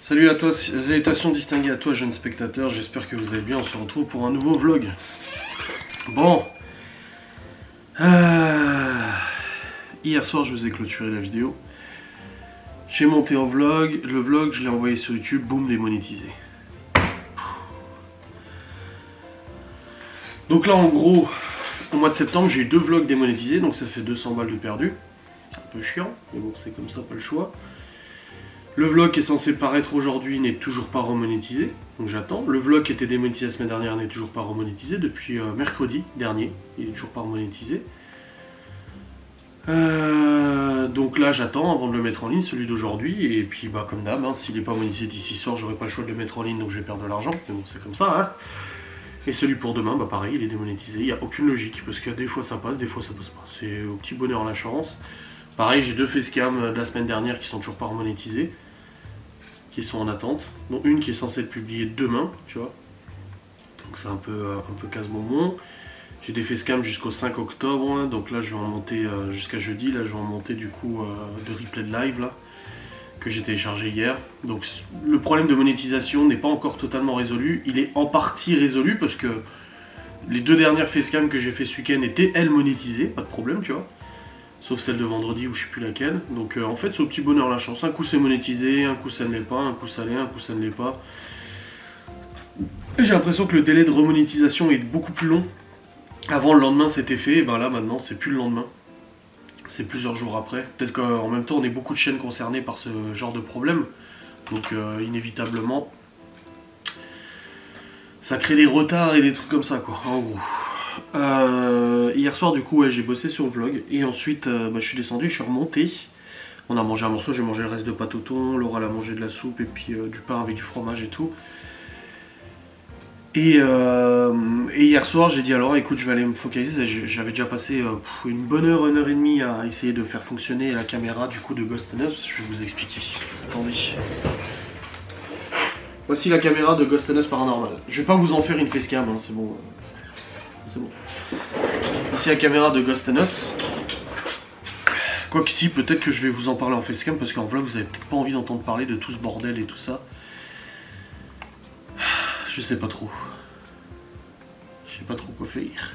Salut à toi, salutations distinguées à toi jeune spectateur, j'espère que vous allez bien, on se retrouve pour un nouveau vlog. Bon, hier soir je vous ai clôturé la vidéo, j'ai monté en vlog, le vlog je l'ai envoyé sur YouTube, boum, démonétisé. Donc là en gros, au mois de septembre j'ai eu 2 vlogs démonétisés, donc ça fait 200 balles de perdu, un peu chiant, mais bon c'est comme ça, pas le choix. Le vlog qui est censé paraître aujourd'hui n'est toujours pas remonétisé, donc j'attends. Le vlog qui était démonétisé la semaine dernière n'est toujours pas remonétisé depuis mercredi dernier, il est toujours pas remonétisé. Donc là j'attends avant de le mettre en ligne, celui d'aujourd'hui, et puis bah comme d'hab, hein, s'il n'est pas monétisé d'ici soir, j'aurai pas le choix de le mettre en ligne, donc je vais perdre de l'argent, mais bon c'est comme ça. Hein. Et celui pour demain, bah pareil, il est démonétisé, il n'y a aucune logique, parce que des fois ça passe, des fois ça passe pas. C'est au petit bonheur la chance. Pareil, j'ai 2 facecam de la semaine dernière qui sont toujours pas remonétisés, qui sont en attente, dont une qui est censée être publiée demain, tu vois. Donc c'est un peu casse-bonbon. J'ai des facecam jusqu'au 5 octobre, hein, donc là je vais en monter jusqu'à jeudi, là je vais en monter du coup de replay de live là, que j'ai téléchargé hier. Donc le problème de monétisation n'est pas encore totalement résolu, il est en partie résolu parce que les 2 dernières facecam que j'ai fait ce week-end étaient elles monétisées, pas de problème tu vois. Sauf celle de vendredi où je sais plus laquelle. Donc en fait c'est au petit bonheur la chance. Un coup c'est monétisé, un coup ça ne l'est pas, un coup ça l'est, un coup ça ne l'est pas. J'ai l'impression que le délai de remonétisation est beaucoup plus long. Avant le lendemain c'était fait, et ben là maintenant c'est plus le lendemain. C'est plusieurs jours après. Peut-être qu'en même temps on est beaucoup de chaînes concernées par ce genre de problème. Donc inévitablement ça crée des retards et des trucs comme ça quoi, en gros. Hier soir du coup ouais, j'ai bossé sur le vlog et ensuite je suis descendu, je suis remonté. On a mangé un morceau, j'ai mangé le reste de pâte au thon, Laura elle a mangé de la soupe et puis du pain avec du fromage et tout. Et hier soir j'ai dit alors écoute je vais aller me focaliser, j'avais déjà passé une bonne heure, 1 heure et demie à essayer de faire fonctionner la caméra du coup de Ghost and Us, parce que je vais vous expliquer. Attendez. Voici la caméra de Ghost and Us Paranormal. Je vais pas vous en faire une facecam, hein, c'est bon. C'est bon. Voici la caméra de Ghost and Us. Quoique si, peut-être que je vais vous en parler en facecam parce qu'en vlog vous avez peut-être pas envie d'entendre parler de tout ce bordel et tout ça. Je sais pas trop. Je sais pas trop quoi faire.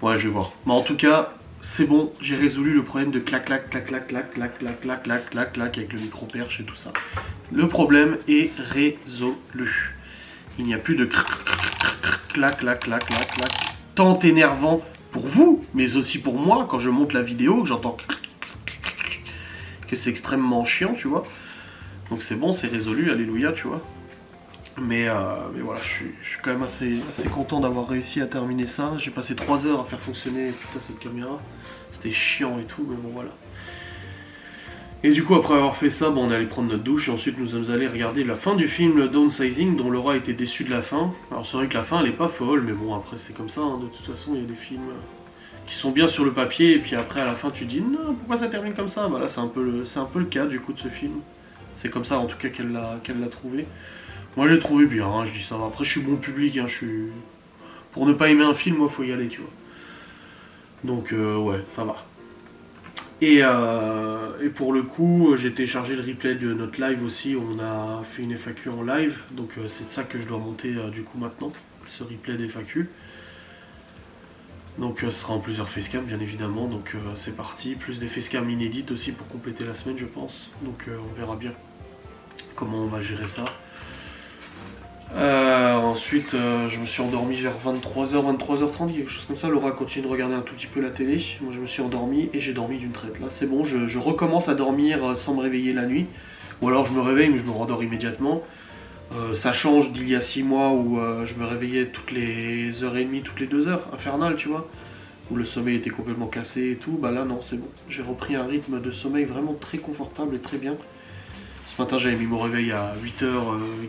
Ouais, je vais voir. Mais en tout cas, c'est bon, j'ai résolu le problème de clac clac clac clac clac clac clac clac clac clac clac avec le micro perche et tout ça. Le problème est résolu. Il n'y a plus de clac clac clac clac clac. Tant énervant pour vous, mais aussi pour moi quand je monte la vidéo, que j'entends que c'est extrêmement chiant, tu vois. Donc c'est bon, c'est résolu, alléluia, tu vois. Mais voilà, je suis quand même assez content d'avoir réussi à terminer ça. J'ai passé 3 heures à faire fonctionner putain cette caméra. C'était chiant et tout, mais bon voilà. Et du coup après avoir fait ça, bon, on est allé prendre notre douche et ensuite nous sommes allés regarder la fin du film Downsizing dont Laura était déçue de la fin. Alors c'est vrai que la fin elle est pas folle, mais bon après c'est comme ça, hein. De toute façon il y a des films qui sont bien sur le papier et puis après à la fin tu dis non pourquoi ça termine comme ça. Bah là c'est un peu le cas du coup de ce film. C'est comme ça en tout cas qu'elle l'a trouvé. Moi j'ai trouvé bien, hein, je dis ça. Après je suis bon public, hein, pour ne pas aimer un film, moi faut y aller tu vois. Donc ouais ça va. Et pour le coup, j'ai téléchargé le replay de notre live aussi, on a fait une FAQ en live, donc c'est ça que je dois monter du coup maintenant, ce replay d'FAQ. Donc ce sera en plusieurs facecam bien évidemment, donc c'est parti, plus des facecam inédites aussi pour compléter la semaine je pense, donc on verra bien comment on va gérer ça. Ensuite je me suis endormi vers 23h, 23h30, quelque chose comme ça. Laura continue de regarder un tout petit peu la télé. Moi je me suis endormi et j'ai dormi d'une traite. Là c'est bon, je recommence à dormir sans me réveiller la nuit. Ou alors je me réveille mais je me rendors immédiatement. Ça change d'il y a 6 mois où je me réveillais toutes les heures et demie, toutes les 2 heures, infernal tu vois. Où le sommeil était complètement cassé et tout. Bah là non c'est bon, j'ai repris un rythme de sommeil vraiment très confortable et très bien. Ce matin j'avais mis mon réveil à 8h15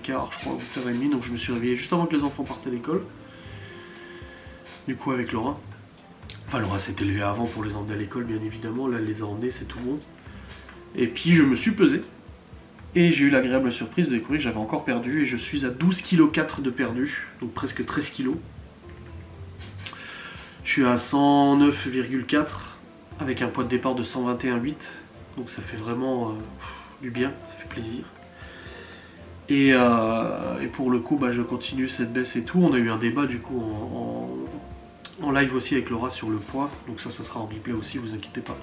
je crois, 8h30, donc je me suis réveillé juste avant que les enfants partent à l'école. Du coup avec Laura. Enfin Laura s'est élevée avant pour les emmener à l'école bien évidemment, là elle les a emmenés, c'est tout bon. Et puis je me suis pesé. Et j'ai eu l'agréable surprise de découvrir que j'avais encore perdu et je suis à 12,4 kg de perdu, donc presque 13 kg. Je suis à 109,4 avec un poids de départ de 121,8, donc ça fait vraiment du bien, ça fait plaisir. Et pour le coup, je continue cette baisse et tout. On a eu un débat du coup en live aussi avec Laura sur le poids. Donc ça sera en replay aussi, vous inquiétez pas.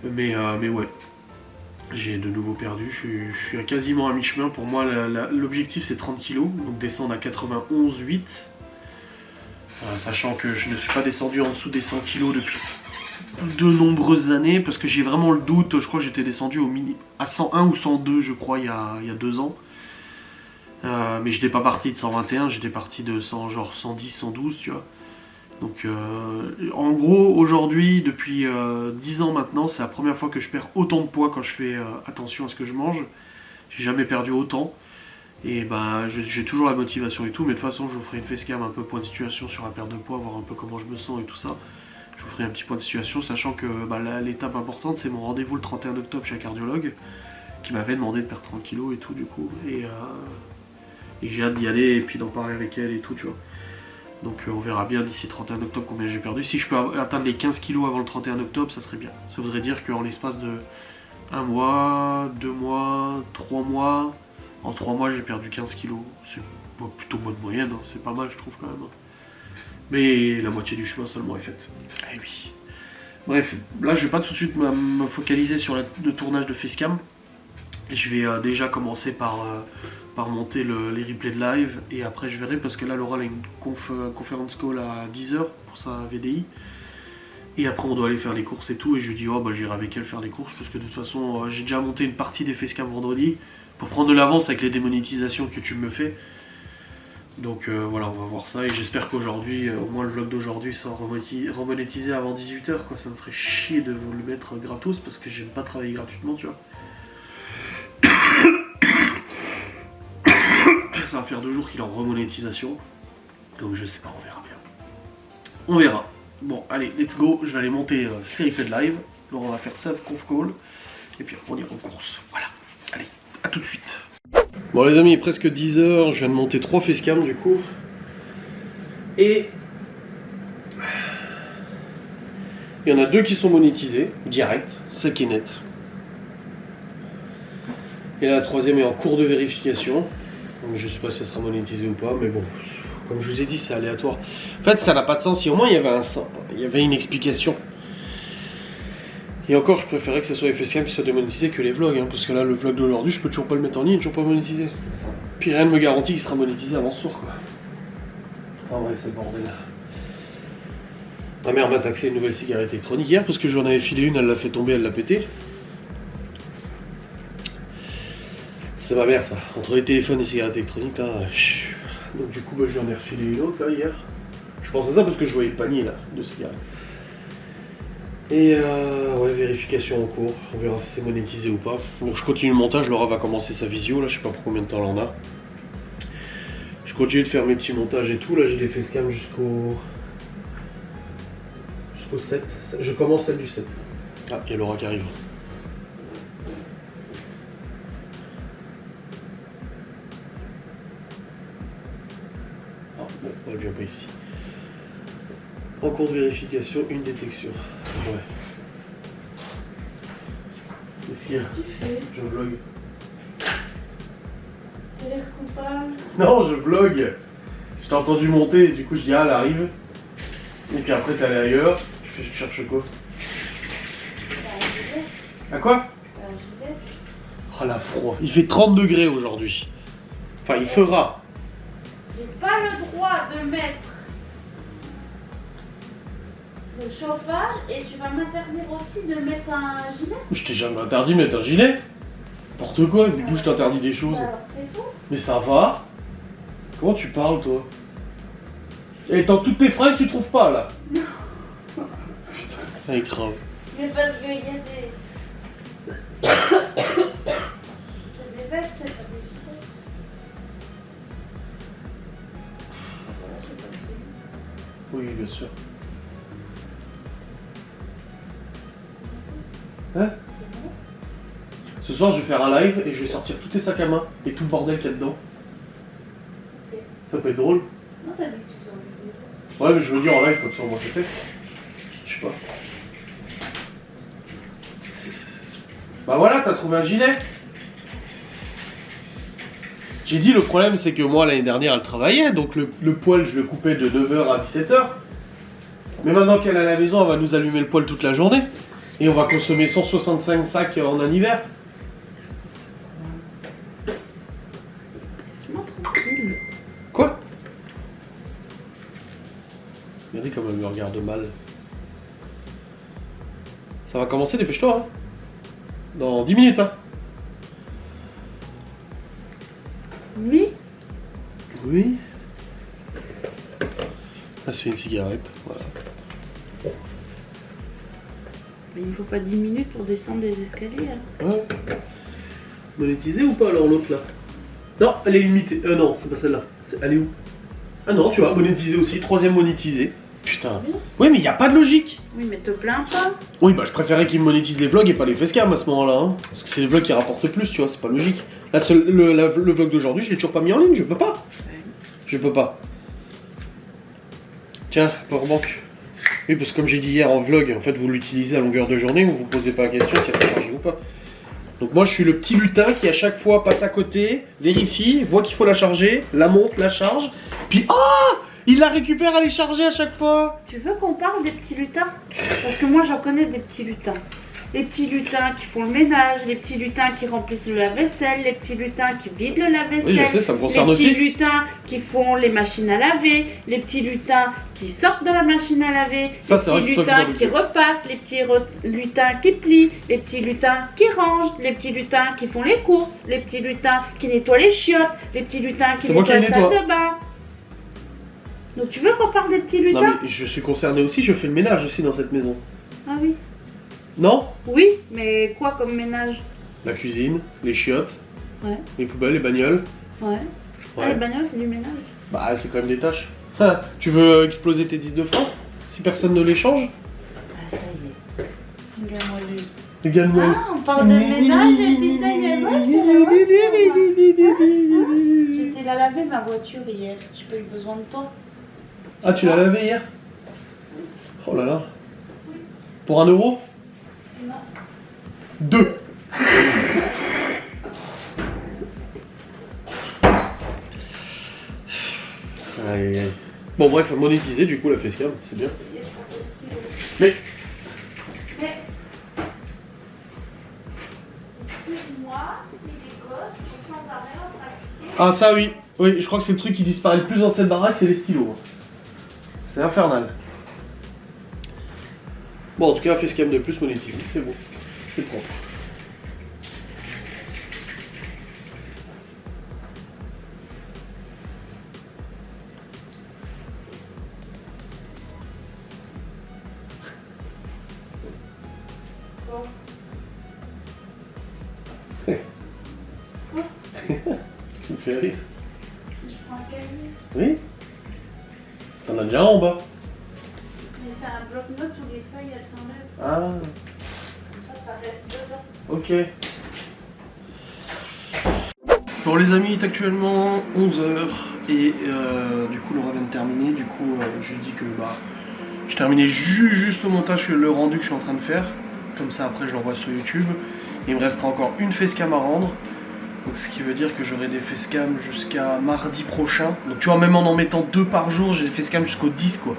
Mais ouais, j'ai de nouveau perdu. Je suis quasiment à mi-chemin. Pour moi, l'objectif c'est 30 kg. Donc descendre à 91,8. Sachant que je ne suis pas descendu en dessous des 100 kg depuis de nombreuses années, parce que j'ai vraiment le doute. Je crois que j'étais descendu à 101 ou 102 je crois il y a 2 ans, mais j'étais pas parti de 121, j'étais parti de genre 110, 112 tu vois. Donc en gros aujourd'hui depuis 10 ans maintenant, c'est la première fois que je perds autant de poids quand je fais attention à ce que je mange. J'ai jamais perdu autant. Et j'ai toujours la motivation et tout, mais de toute façon je vous ferai une facecam un peu point de situation sur la perte de poids, voir un peu comment je me sens et tout ça. Je vous ferai un petit point de situation, sachant que l'étape importante c'est mon rendez-vous le 31 octobre chez un cardiologue qui m'avait demandé de perdre 30 kg et tout du coup. Et j'ai hâte d'y aller et puis d'en parler avec elle et tout, tu vois. Donc on verra bien d'ici 31 octobre combien j'ai perdu. Si je peux atteindre les 15 kg avant le 31 octobre, ça serait bien. Ça voudrait dire qu'en l'espace de 1 mois, 2 mois, 3 mois... En 3 mois j'ai perdu 15 kg, c'est plutôt bonne moyenne, hein. C'est pas mal je trouve quand même. Mais la moitié du chemin seulement est faite. Eh oui. Bref, là je vais pas tout de suite me focaliser sur le tournage de facecam. Je vais déjà commencer par monter les replays de live et après je verrai parce que là Laura a une conférence call à 10h pour sa VDI. Et après on doit aller faire les courses et tout et je dis j'irai avec elle faire les courses parce que de toute façon j'ai déjà monté une partie des facecam vendredi. Pour prendre de l'avance avec les démonétisations que tu me fais. Donc voilà, on va voir ça. Et j'espère qu'aujourd'hui, au moins le vlog d'aujourd'hui sera remonétisé avant 18h. Quoi. Ça me ferait chier de vous le mettre gratos parce que j'aime pas travailler gratuitement, tu vois. Ça va faire 2 jours qu'il est en remonétisation. Donc je sais pas, on verra bien. On verra. Bon, allez, let's go. Je vais aller monter ces replays de live. Alors on va faire save conf call. Et puis après on ira en course. Voilà. Allez. A tout de suite. Bon les amis, il est presque 10h, je viens de monter 3 facecam du coup. Et il y en a 2 qui sont monétisés, direct, ça qui est net. Et là la 3e est en cours de vérification. Donc je sais pas si elle sera monétisée ou pas, mais bon, comme je vous ai dit c'est aléatoire. En fait ça n'a pas de sens, si au moins il y avait une explication. Et encore, je préférais que ce soit les facecam qui soient démonétisés que les vlogs, hein, parce que là, le vlog d'aujourd'hui, je peux toujours pas le mettre en ligne, toujours pas monétisé. Puis rien ne me garantit qu'il sera monétisé avant ce soir, quoi. Enfin bref, c'est le bordel. Ma mère m'a taxé une nouvelle cigarette électronique hier, parce que j'en avais filé une, elle l'a fait tomber, elle l'a pété. C'est ma mère, ça. Entre les téléphones et les cigarettes électroniques, là... Donc du coup, j'en ai refilé une autre, là, hier. Je pense à ça parce que je voyais le panier, là, de cigarettes. Et ouais, vérification en cours, on verra si c'est monétisé ou pas. Donc je continue le montage, Laura va commencer sa visio, là je sais pas pour combien de temps elle en a. Je continue de faire mes petits montages et tout, là j'ai des facecam jusqu'au 7. Je commence celle du 7. Ah, il y a Laura qui arrive. Ah bon, elle vient pas ici. En cours de vérification, une détection. Ouais. Qu'est-ce qu'il y a? Qu'est-ce que tu fais? Je vlog. T'as l'air coupable. Non, je vlog. Je t'ai entendu monter et du coup je dis ah elle arrive. Et puis après t'es allé ailleurs. Je cherche quoi? J'y vais. À quoi? J'y vais. Oh la froid. Il fait 30 degrés aujourd'hui. Enfin il fera. J'ai pas le droit de mettre le chauffage et tu vas m'interdire aussi de mettre un gilet. Je t'ai jamais interdit de mettre un gilet. N'importe quoi, du coup je t'interdis des choses. Alors c'est faux. Mais ça va. Comment tu parles toi? Et dans toutes tes fringues tu trouves pas là? Non. Putain, elle est grave. Mais parce qu'il y a des... Il y a des vestes, c'est pas des gilets. Voilà, j'ai pas fait. Oui, bien sûr. Hein? C'est bon. Ce soir je vais faire un live et je vais sortir tous tes sacs à main et tout le bordel qu'il y a dedans. Ok. Ça peut être drôle. Non, t'as dit que tu faisais en vidéo. Ouais mais je veux dire en live comme ça au moins c'est fait. Je sais pas. Bah voilà, t'as trouvé un gilet. J'ai dit le problème c'est que moi l'année dernière elle travaillait, donc le poêle je le coupais de 9h à 17h. Mais maintenant qu'elle est à la maison, elle va nous allumer le poêle toute la journée. Et on va consommer 165 sacs en un hiver. Laisse-moi tranquille. Quoi? Regardez comme elle me regarde mal. Ça va commencer, dépêche-toi. Hein. Dans 10 minutes. Hein. Oui. Oui. Elle se fait une cigarette. Voilà. Mais il ne faut pas 10 minutes pour descendre des escaliers. Hein. Ouais. Monétisée ou pas alors l'autre là? Non, elle est limitée. Non, c'est pas celle-là. Elle est où? Ah non, tu vois, monétisée aussi. 3ème monétisée. Putain. Oui, mais il n'y a pas de logique. Oui, mais te plains pas. Oui, bah je préférais qu'ils monétisent les vlogs et pas les facecam à ce moment-là. Hein. Parce que c'est les vlogs qui rapportent plus, tu vois, c'est pas logique. Là, le vlog d'aujourd'hui, je l'ai toujours pas mis en ligne, je peux pas. Ouais. Je peux pas. Tiens, powerbank. Oui, parce que comme j'ai dit hier en vlog, en fait, vous l'utilisez à longueur de journée, vous vous posez pas la question si elle est chargée ou pas. Donc moi, je suis le petit lutin qui à chaque fois passe à côté, vérifie, voit qu'il faut la charger, la monte, la charge, puis il la récupère à les charger à chaque fois. Tu veux qu'on parle des petits lutins? Parce que moi j'en connais des petits lutins. Les petits lutins qui font le ménage, les petits lutins qui remplissent le lave-vaisselle, les petits lutins qui vident le lave-vaisselle. Oui, je sais, ça me concerne les petits aussi. lutins qui font les machines à laver, les petits lutins qui sortent de la machine à laver, Ça, les c'est vrai petits que c'est toi lutins qui qui t'en occupes. repassent, les petits lutins qui plient, les petits lutins qui rangent, les petits lutins qui font les courses, les petits lutins qui nettoient les chiottes, les petits lutins qui C'est moi qui nettoient la nettoie. salle de bain. Donc tu veux qu'on parle des petits Non lutins? mais je suis concerné aussi, je fais le ménage aussi dans cette maison. Ah oui. Non? Oui, mais quoi comme ménage? La cuisine, les chiottes, Ouais. les poubelles, les bagnoles. Ouais. Ah, les Ouais. bagnoles, c'est du ménage. Bah c'est quand même des tâches. Ah, tu veux exploser tes 10 de francs si personne ne les change? Ah, ça y est. Regarde-moi lui. Regarde-moi. Ah, on parle de ménage et puis ça y est. J'ai été la laver ma voiture hier. J'ai pas eu besoin de toi. Ah, tu l'as lavé hier? Oh là là. Pour 1 euro? Non. 2. Aïe, aïe, aïe. Bon bref, monétiser du coup la facecam, c'est bien. Mais Mais. Excuse-moi, c'est des gosses qui sont sans arrêt en pratiquer. ah ça oui, oui, je crois que c'est le truc qui disparaît le plus dans cette baraque, c'est les stylos. C'est infernal. Bon en tout cas, facecam de plus monétisé, c'est bon, c'est propre. Bon. Tu me fais rire. Je prends un cahier. Oui? T'en as déjà un en bas. Mais c'est un bloc-notes où les feuilles elles s'enlèvent. Ah, Comme ça reste dedans. ok. Bon les amis, il est actuellement 11h et du coup Laura vient de terminer. Du coup je dis que bah je terminais juste le montage, le rendu que je suis en train de faire. Comme ça après je l'envoie sur YouTube. Il me restera encore une facecam à rendre. Donc ce qui veut dire que j'aurai des facecam jusqu'à mardi prochain. Donc tu vois, même en mettant 2 par jour, j'ai des facecam jusqu'au 10 quoi.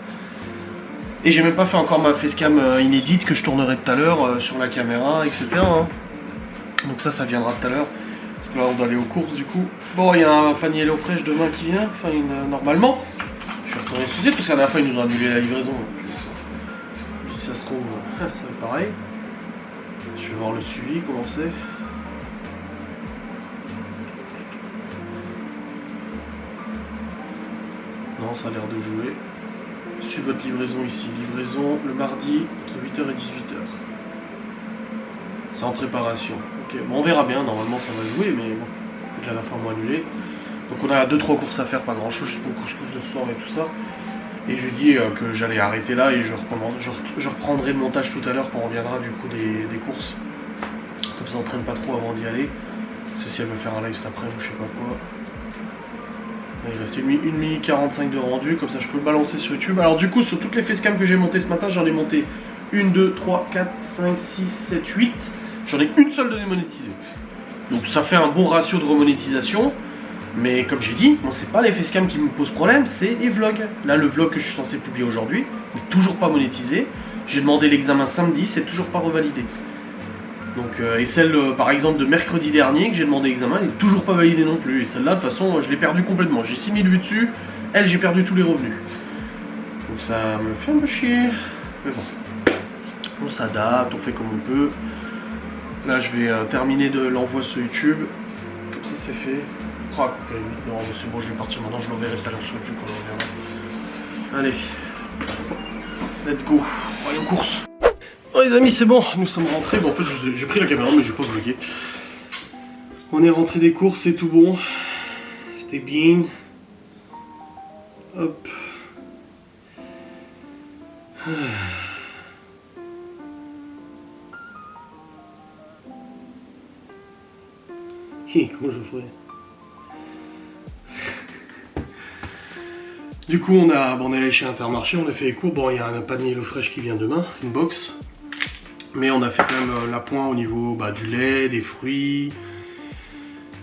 Et j'ai même pas fait encore ma facecam inédite que je tournerai tout à l'heure sur la caméra, etc. hein. Donc ça viendra tout à l'heure. Parce que là on doit aller aux courses du coup. Bon, il y a un panier l'eau fraîche demain qui vient, enfin normalement. Je vais retourner sur site parce qu'à la fin ils nous ont annulé la livraison. Si ça se trouve, ça va être pareil. Je vais voir le suivi, comment c'est. Non, ça a l'air de jouer. Suivez votre livraison ici. Livraison le mardi entre 8h et 18h. C'est en préparation. Ok, bon, on verra bien. Normalement, ça va jouer, mais bon, déjà la fin m'a annulé. Donc, on a 2-3 courses à faire, pas grand chose, juste pour le couscous de ce soir et tout ça. Et je dis que j'allais arrêter là et je reprendrai le montage tout à l'heure quand on reviendra du coup des courses. Comme ça, on traîne pas trop avant d'y aller. Parce que si elle veut faire un live cet après ou je sais pas quoi. Il reste 1 minute 45 de rendu, comme ça je peux le balancer sur YouTube. Alors du coup, sur toutes les facecam que j'ai montées ce matin, j'en ai monté 1, 2, 3, 4, 5, 6, 7, 8. J'en ai une seule de démonétisée. Donc ça fait un bon ratio de remonétisation. Mais comme j'ai dit, moi c'est pas les facecam qui me posent problème, c'est les vlogs. Là le vlog que je suis censé publier aujourd'hui n'est toujours pas monétisé. J'ai demandé l'examen samedi, c'est toujours pas revalidé. Donc, et celle par exemple de mercredi dernier que j'ai demandé l'examen, elle n'est toujours pas validée non plus. Et celle-là de toute façon je l'ai perdue complètement. J'ai 6000 vues dessus, elle j'ai perdu tous les revenus. Donc ça me fait un peu chier. Mais bon, on s'adapte, on fait comme on peut. Là je vais terminer de l'envoi sur YouTube. Comme ça c'est fait. Ah, non mais c'est bon, je vais partir maintenant, je l'enverrai tout à l'heure sur YouTube quand on reviendra. Allez, let's go, on va aller en course. Oh les amis, c'est bon, nous sommes rentrés. Bon en fait j'ai pris la caméra mais j'ai pas vlogué. On est rentré des courses, c'est tout bon. C'était bien. Hop. Comment je ferais? Du coup on est allé chez Intermarché, on a fait les cours. Bon il y a un panier HelloFresh qui vient demain, une box. Mais on a fait quand même l'appoint au niveau du lait, des fruits,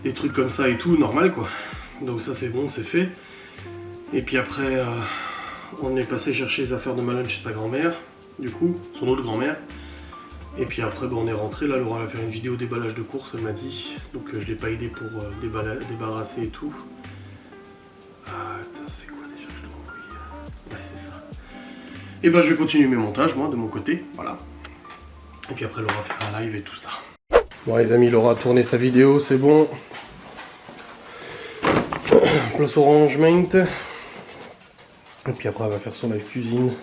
des trucs comme ça et tout, normal quoi. Donc ça c'est bon, c'est fait. Et puis après on est passé chercher les affaires de Malone chez sa grand-mère, du coup, son autre grand-mère. Et puis après on est rentré, là Laura va faire une vidéo déballage de course, elle m'a dit. Donc je l'ai pas aidé pour débarrasser et tout. Ah putain c'est quoi déjà que je dois envoyer? Ouais c'est ça. Et ben je vais continuer mes montages moi de mon côté, voilà. Et puis après Laura fera un live et tout ça. Bon les amis, Laura a tourné sa vidéo, c'est bon. Place au rangement. Et puis après elle va faire son live cuisine.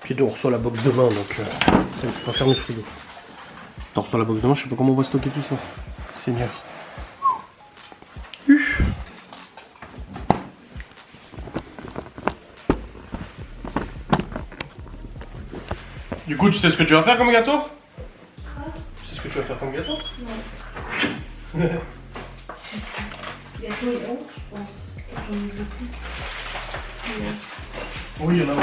Puis on reçoit la box demain donc on va fermer le frigo. On reçoit la box demain, je sais pas comment on va stocker tout ça. Seigneur. Du coup, tu sais ce que tu vas faire comme gâteau? Tu sais ce que tu vas faire comme gâteau? Non. Gâteau et honte, je pense. J'en ai beaucoup. Yes. Oui, il y en a un.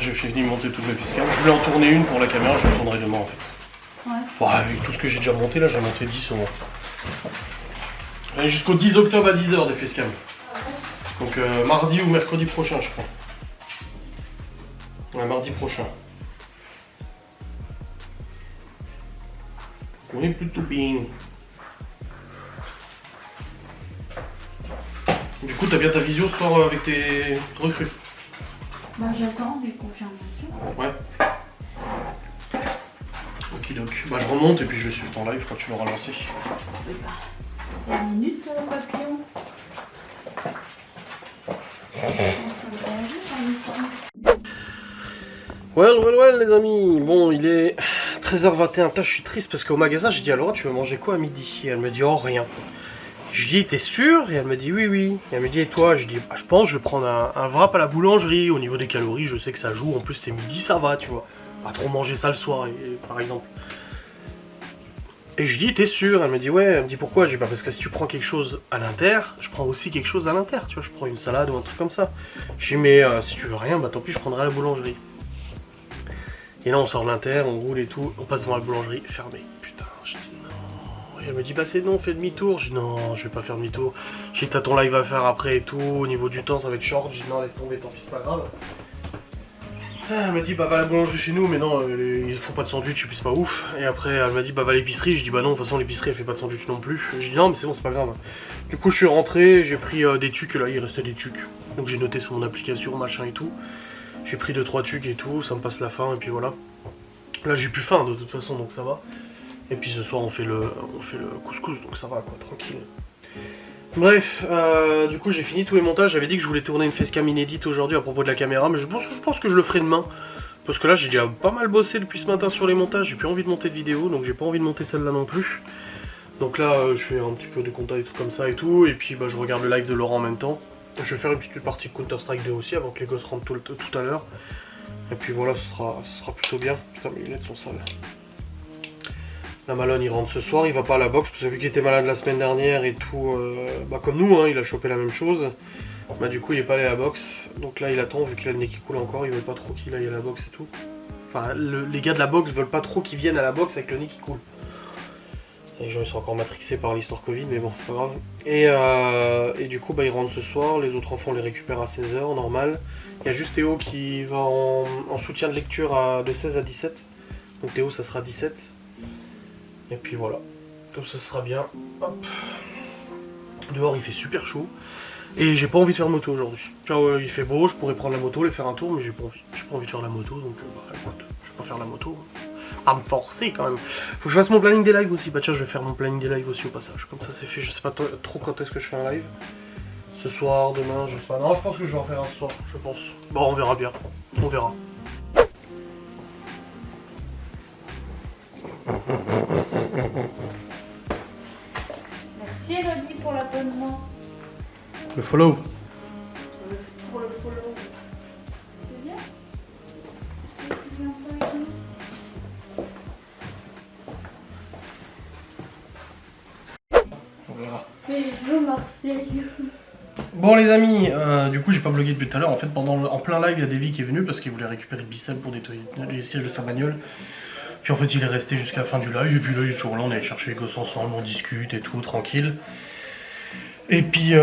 J'ai fini de monter toutes mes facecam. Je voulais en tourner une pour la caméra, je la tournerai demain en fait. Ouais. Bon, avec tout ce que j'ai déjà monté, là j'en ai monté 10 au moins. J'en ai jusqu'au 10 octobre à 10h des facecam. Donc mardi ou mercredi prochain je crois. Ouais, mardi prochain. On est plutôt bien. Du coup, t'as bien ta visio ce soir avec tes recrues? Bah j'attends des confirmations. Ouais. Okidoc. Bah je remonte et puis je vais suivre ton live quand tu l'auras lancé. Oui, bah. 1 minute, papillon. Well les amis, bon il est 13h21, je suis triste parce qu'au magasin j'ai dit à Laura tu veux manger quoi à midi? Et elle me dit oh rien. Je lui dis t'es sûr? Et elle me dit oui. Et elle me dit et toi? Je dis bah, je pense je vais prendre un wrap à la boulangerie, au niveau des calories je sais que ça joue, en plus c'est midi ça va tu vois. Pas trop manger ça le soir par exemple. Et je dis t'es sûr? Elle me dit ouais, elle me dit pourquoi? Je dis bah parce que si tu prends quelque chose à l'inter, je prends aussi quelque chose à l'inter, tu vois, je prends une salade ou un truc comme ça. Je dis mais si tu veux rien, bah tant pis je prendrai à la boulangerie. Et là on sort de l'inter, on roule et tout, on passe devant la boulangerie, fermée. Putain, je dis non. Et elle me dit bah c'est non, fais demi-tour. Je dis non, je vais pas faire demi-tour. Je dis t'as ton live à faire après et tout, au niveau du temps ça va être short. Je dis non laisse tomber, tant pis c'est pas grave. Elle m'a dit bah va à la boulangerie chez nous, mais non, ils font pas de sandwich et puis c'est pas ouf. Et après elle m'a dit bah va à l'épicerie, je dis bah non, de toute façon l'épicerie elle fait pas de sandwich non plus. Je dis non mais c'est bon, c'est pas grave. Du coup je suis rentré, j'ai pris des tucs, là il restait des tucs. Donc j'ai noté sur mon application, machin et tout. J'ai pris 2-3 tucs et tout, ça me passe la faim et puis voilà. Là j'ai plus faim de toute façon donc ça va. Et puis ce soir on fait le couscous donc ça va quoi, tranquille. Bref, du coup j'ai fini tous les montages. J'avais dit que je voulais tourner une facecam inédite aujourd'hui à propos de la caméra, mais je pense que je le ferai demain. Parce que là j'ai déjà pas mal bossé depuis ce matin sur les montages, j'ai plus envie de monter de vidéo, donc j'ai pas envie de monter celle-là non plus. Donc là je fais un petit peu de compta et tout comme ça et tout, et puis bah, je regarde le live de Laurent en même temps. Je vais faire une petite partie de Counter Strike 2 aussi avant que les gosses rentrent tout à l'heure. Et puis voilà, ce sera plutôt bien. Putain mes lunettes sont sales. La Malone il rentre ce soir, il va pas à la boxe parce que vu qu'il était malade la semaine dernière et tout, bah comme nous hein, il a chopé la même chose. Bah du coup il est pas allé à la boxe, donc là il attend vu qu'il a le nez qui coule encore, il veut pas trop qu'il aille à la boxe et tout. Enfin les gars de la boxe veulent pas trop qu'il vienne à la boxe avec le nez qui coule. Les gens ils sont encore matrixés par l'histoire Covid mais bon c'est pas grave. Et du coup bah il rentre ce soir, les autres enfants on les récupère à 16h normal. Il y a juste Théo qui va en soutien de lecture de 16 à 17. Donc Théo ça sera 17. Et puis voilà, comme ça sera bien. Hop. Dehors il fait super chaud. Et j'ai pas envie de faire moto aujourd'hui. Il fait beau, je pourrais prendre la moto, aller faire un tour, mais j'ai pas envie. J'ai pas envie de faire la moto, donc bah, écoute, je vais pas faire la moto. À me forcer quand même. Faut que je fasse mon planning des lives aussi. Bah tiens, je vais faire mon planning des lives aussi au passage. Comme ça c'est fait. Je sais pas trop quand est-ce que je fais un live. Ce soir, demain, je sais pas. Non, je pense que je vais en faire un ce soir, je pense. Bon, on verra bien. On verra. Merci Elodie pour l'abonnement. Le follow. Pour le follow. C'est bien. Tu viens pas avec nous? On verra. Mais je veux Marseille. Bon les amis, du coup j'ai pas vlogué depuis tout à l'heure. En fait en plein live il y a Davy qui est venu parce qu'il voulait récupérer le bicep pour nettoyer les sièges de sa bagnole. Puis en fait il est resté jusqu'à la fin du live et puis là il est toujours là, on allait chercher les gosses ensemble, on discute et tout, tranquille. Et puis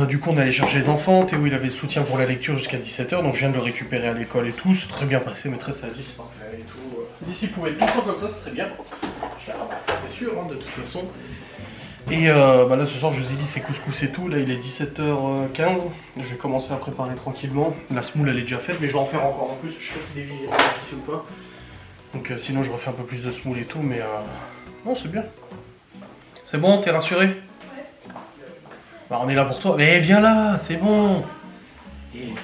du coup on allait chercher les enfants, Théo il avait le soutien pour la lecture jusqu'à 17h, donc je viens de le récupérer à l'école et tout, c'est très bien passé, maîtresse a dit c'est parfait et tout. D'ici pouvait être tout le temps comme ça, ce serait bien. Je dis, ah bah ça c'est sûr hein, de toute façon. Et bah là ce soir je vous ai dit c'est couscous et tout, là il est 17h15, je vais commencer à préparer tranquillement. La semoule elle est déjà faite mais je vais en faire encore en plus, je sais pas si des vies est ici ou pas. Donc sinon je refais un peu plus de semoule et tout mais non c'est bien. C'est bon, t'es rassuré? Ouais. Bah on est là pour toi, mais viens là, c'est bon.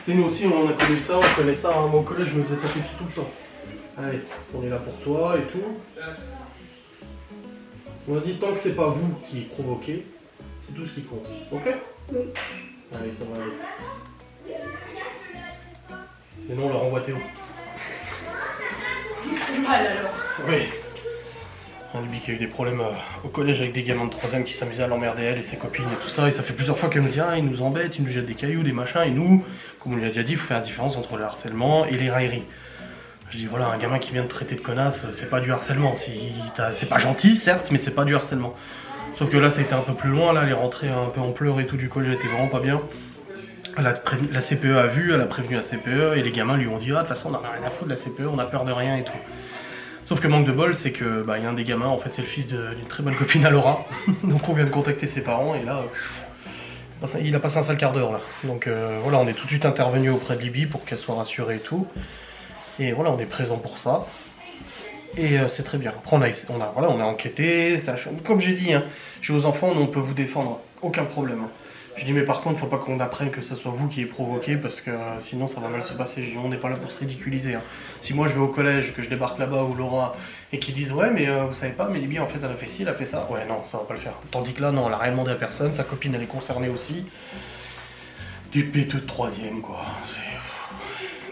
C'est nous aussi on a connu ça, on connaît ça, hein. Moi au collège je me faisais taper dessus tout le temps. Allez, on est là pour toi et tout. On a dit tant que c'est pas vous qui provoquez, c'est tout ce qui compte. Ok? Oui. Allez, ça va aller. Et non, on leur envoie Théo. C'est mal alors. Oui. On lui dit qu'il y a eu des problèmes au collège avec des gamins de 3ème qui s'amusaient à l'emmerder elle et ses copines et tout ça. Et ça fait plusieurs fois qu'elle me dit ah, ils nous embêtent, ils nous jettent des cailloux, des machins. Et nous, comme on lui a déjà dit, il faut faire la différence entre le harcèlement et les railleries. Je dis voilà, un gamin qui vient de traiter de connasse, c'est pas du harcèlement. C'est pas gentil, certes, mais c'est pas du harcèlement. Sauf que là, ça a été un peu plus loin. Là, elle est rentrée un peu en pleurs et tout du collège, elle était vraiment pas bien. La CPE a vu, elle a prévenu la CPE et les gamins lui ont dit ah, de toute façon, on n'a rien à foutre de la CPE, on a peur de rien et tout. Sauf que manque de bol, c'est que y a un des gamins, en fait, c'est le fils d'une très bonne copine à Laura. Donc on vient de contacter ses parents et là, il a passé un sale quart d'heure là. Donc voilà, on est tout de suite intervenu auprès de Libye pour qu'elle soit rassurée et tout. Et voilà, on est présent pour ça. Et c'est très bien. Après, on a enquêté. Comme j'ai dit, hein, chez vos enfants, on peut vous défendre. Aucun problème. Hein. Je dis, mais par contre, faut pas qu'on apprenne que ce soit vous qui ayez provoqué, parce que sinon, ça va mal se passer. Je dis, on n'est pas là pour se ridiculiser. Hein. Si moi, je vais au collège, que je débarque là-bas, ou Laura, et qu'ils disent, ouais, mais vous savez pas, mais Libye, en fait, elle a fait ci, elle a fait ça. Ouais, non, ça va pas le faire. Tandis que là, non, elle a rien demandé à personne. Sa copine, elle est concernée aussi. Du péteux de 3ème, quoi.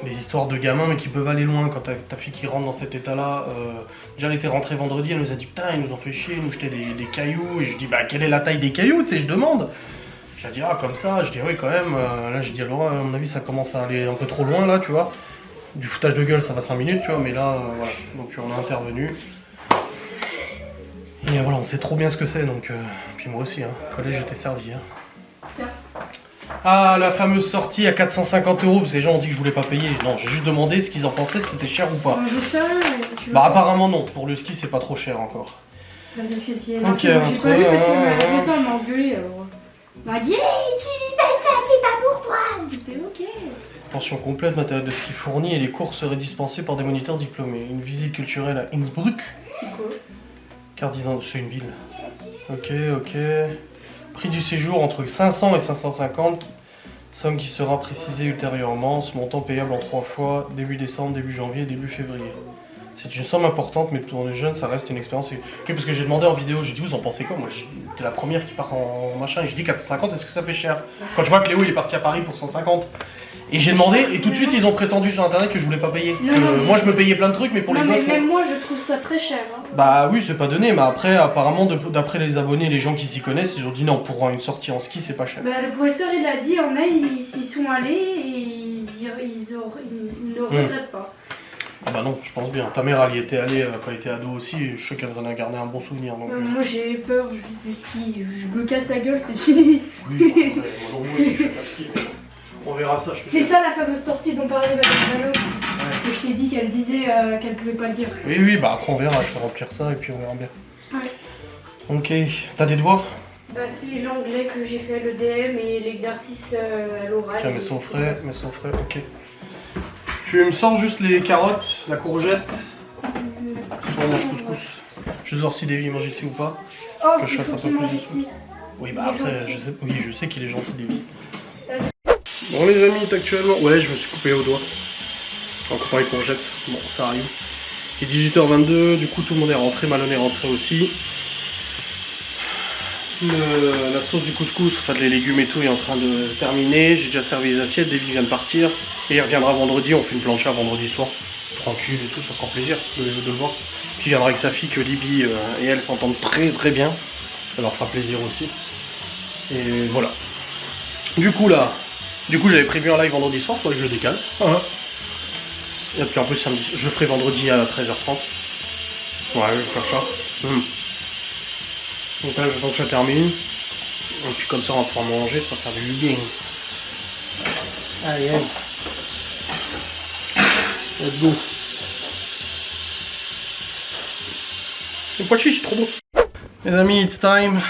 Des histoires de gamins mais qui peuvent aller loin quand ta fille qui rentre dans cet état là. Déjà elle était rentrée vendredi, elle nous a dit putain ils nous ont fait chier, ils nous jetaient des cailloux et je dis bah quelle est la taille des cailloux, tu sais je demande. Je dis ah comme ça, je dis oui quand même, là je dis à Laura à mon avis ça commence à aller un peu trop loin là tu vois. Du foutage de gueule ça va 5 minutes tu vois mais là voilà, donc on a intervenu. Et voilà on sait trop bien ce que c'est donc, puis moi aussi hein, au collège j'étais servi. Hein. Tiens. Ah, la fameuse sortie à 450 €, parce que les gens ont dit que je voulais pas payer. Non, j'ai juste demandé ce qu'ils en pensaient, si c'était cher ou pas. Je sais rien, mais tu veux Bah, pas. apparemment non. Pour le ski, c'est pas trop cher encore. Bah, c'est ce que c'est. Ok, Marqué, moi, j'ai entre pas vu parce qu'il eux, m'a fait ça, il m'a engueulé alors. Il m'a dit hey, tu dis pas que ça, c'est pas pour toi. J'ai fait ok. Pension complète, matériel de ski fourni et les cours seraient dispensés par des moniteurs diplômés. Une visite culturelle à Innsbruck. C'est quoi? Carte d'identité, c'est une ville. Ok, ok. Prix du séjour entre 500 et 550. Somme qui sera précisée ultérieurement. Ce montant payable en 3 fois, début décembre, début janvier, début février. C'est une somme importante, mais pour les jeunes, ça reste une expérience. Oui, parce que j'ai demandé en vidéo, j'ai dit vous en pensez quoi? Moi, j'étais la première qui part en machin, et je dis 450, est-ce que ça fait cher? Quand je vois que Léo il est parti à Paris pour 150, Et j'ai demandé, et tout de suite ils ont prétendu sur internet que je voulais pas payer. Non, non, mais- Moi je me payais plein de trucs, mais pour Non, les mais gosses. même moi, je trouve ça très cher. Hein. Bah oui, c'est pas donné, mais après, apparemment, d'après les abonnés, les gens qui s'y connaissent, ils ont dit non, pour une sortie en ski, c'est pas cher. Bah, le professeur, il a dit, en a, ils s'y sont allés et ils ne regrettent pas. Ah bah non, je pense bien. Ta mère, elle y était allée quand elle était ado aussi, et je sais qu'elle en a gardé un bon souvenir. Donc, Moi, j'ai peur juste du ski. Je me casse la gueule, c'est fini. Oui, bah, moi aussi, je sais pas ski, mais on verra ça. Je te C'est dis. ça la fameuse sortie dont parlait Madame Malo. Que je t'ai dit qu'elle disait qu'elle pouvait pas dire. Oui, bah après on verra, je vais remplir ça et puis on verra bien. Ouais. Ok, t'as des devoirs? Bah, c'est l'anglais que j'ai fait, le DM et l'exercice à l'oral. Tiens, mets ça au frais, ok. Tu me sors juste les carottes, la courgette, soit on mange couscous. Je vais voir si Davy mange ici ou pas. Oh, Que je fasse un peu plus de sous. Oui, bah après, je sais qu'il est gentil, Davy. Bon les amis, actuellement... Ouais, je me suis coupé au doigt. En coupant les courgettes. Bon, ça arrive. Il est 18h22, du coup tout le monde est rentré, Malone est rentré aussi. La sauce du couscous, enfin les légumes et tout est en train de terminer. J'ai déjà servi les assiettes, Davy vient de partir. Et il reviendra vendredi, on fait une plancha vendredi soir. Tranquille et tout, ça fera plaisir de le voir. Puis il viendra avec sa fille que Libby et elle s'entendent très bien. Ça leur fera plaisir aussi. Et voilà. Du coup j'avais prévu un live vendredi soir, toi je le décale. Et puis en plus samedi, je le ferai vendredi à 13h30. Ouais, je vais faire ça. Donc là j'attends que ça termine. Et puis comme ça on va pouvoir manger, ça va faire du bien. Allez. Let's go. Le pois chiche, c'est trop bon. Les amis, it's time.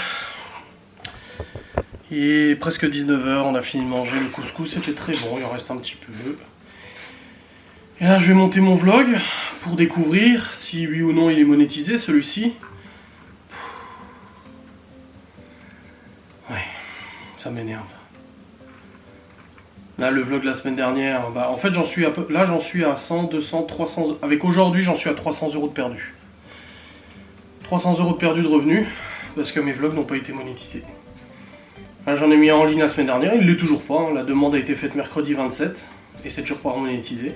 Il est presque 19h, on a fini de manger. Le couscous c'était très bon, il en reste un petit peu. Et là je vais monter mon vlog pour découvrir si oui ou non il est monétisé celui-ci. Ouais, ça m'énerve. Là le vlog de la semaine dernière, bah, en fait j'en suis à 100, 200, 300... Avec aujourd'hui j'en suis à 300 € de perdu. 300 € de perdu de revenus, parce que mes vlogs n'ont pas été monétisés. J'en ai mis en ligne la semaine dernière, il ne l'est toujours pas, hein. La demande a été faite mercredi 27, et c'est toujours pas monétisé.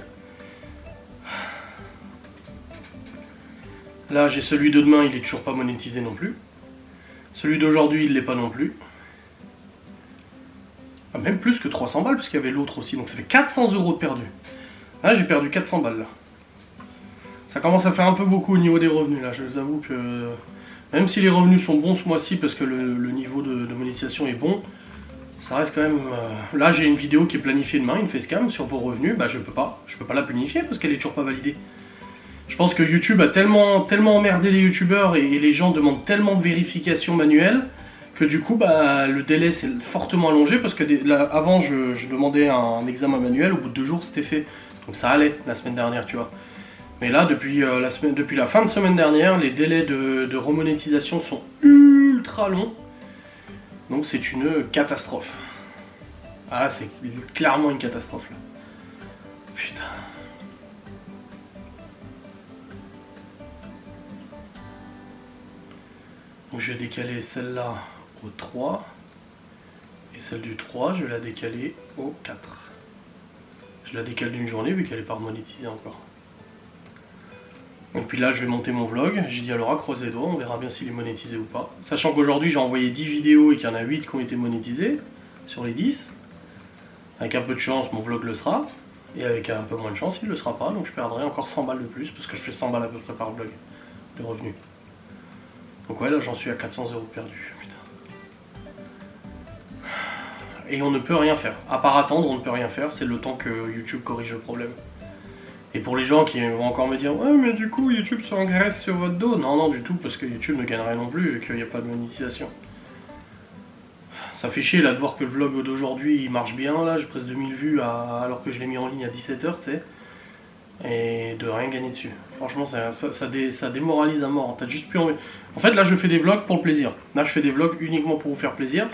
Là j'ai celui de demain, il est toujours pas monétisé non plus. Celui d'aujourd'hui il l'est pas non plus. Ah, même plus que 300 balles, parce qu'il y avait l'autre aussi, donc ça fait 400 € de perdu. Là j'ai perdu 400 balles là. Ça commence à faire un peu beaucoup au niveau des revenus là, je vous avoue que... Même si les revenus sont bons ce mois-ci, parce que le niveau de monétisation est bon, ça reste quand même... Là j'ai une vidéo qui est planifiée demain, une facecam sur vos revenus, bah je peux pas la planifier parce qu'elle est toujours pas validée. Je pense que YouTube a tellement emmerdé les youtubeurs et les gens demandent tellement de vérification manuelle que du coup bah, le délai s'est fortement allongé parce que avant je demandais un examen manuel, au bout de 2 jours c'était fait. Donc ça allait la semaine dernière, tu vois. Mais là depuis la fin de semaine dernière, les délais de remonétisation sont ultra longs. Donc c'est une catastrophe. Ah là c'est clairement une catastrophe là. Putain. Donc je vais décaler celle-là au 3. Et celle du 3, je vais la décaler au 4. Je la décale d'une journée vu qu'elle n'est pas monétisée encore. Et puis là je vais monter mon vlog. J'ai dit à Laura, croisez les doigts, on verra bien s'il est monétisé ou pas. Sachant qu'aujourd'hui j'ai envoyé 10 vidéos et qu'il y en a 8 qui ont été monétisées sur les 10. Avec un peu de chance mon vlog le sera. Et avec un peu moins de chance il le sera pas. Donc je perdrai encore 100 balles de plus parce que je fais 100 balles à peu près par vlog de revenus. Donc ouais là j'en suis à 400 € perdus, putain. Et on ne peut rien faire, à part attendre on ne peut rien faire, c'est le temps que YouTube corrige le problème. Et pour les gens qui vont encore me dire ouais mais du coup YouTube se engraisse sur votre dos, non du tout parce que YouTube ne gagne rien non plus et qu'il n'y a pas de monétisation. Ça fait chier là de voir que le vlog d'aujourd'hui il marche bien là, j'ai presque 2000 vues alors que je l'ai mis en ligne à 17h tu sais. Et de rien gagner dessus. Franchement ça démoralise à mort. T'as juste plus envie. En fait là je fais des vlogs pour le plaisir. Là je fais des vlogs uniquement pour vous faire plaisir.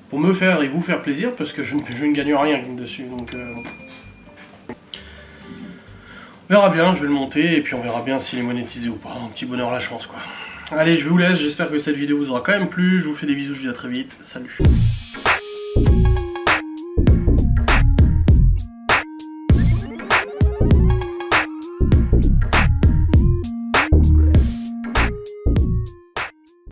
Pour me faire et vous faire plaisir parce que je ne gagne rien dessus. Donc on verra bien, je vais le monter et puis on verra bien s'il est monétisé ou pas. Un petit bonheur la chance quoi. Allez je vous laisse, j'espère que cette vidéo vous aura quand même plu. Je vous fais des bisous, je vous dis à très vite. Salut.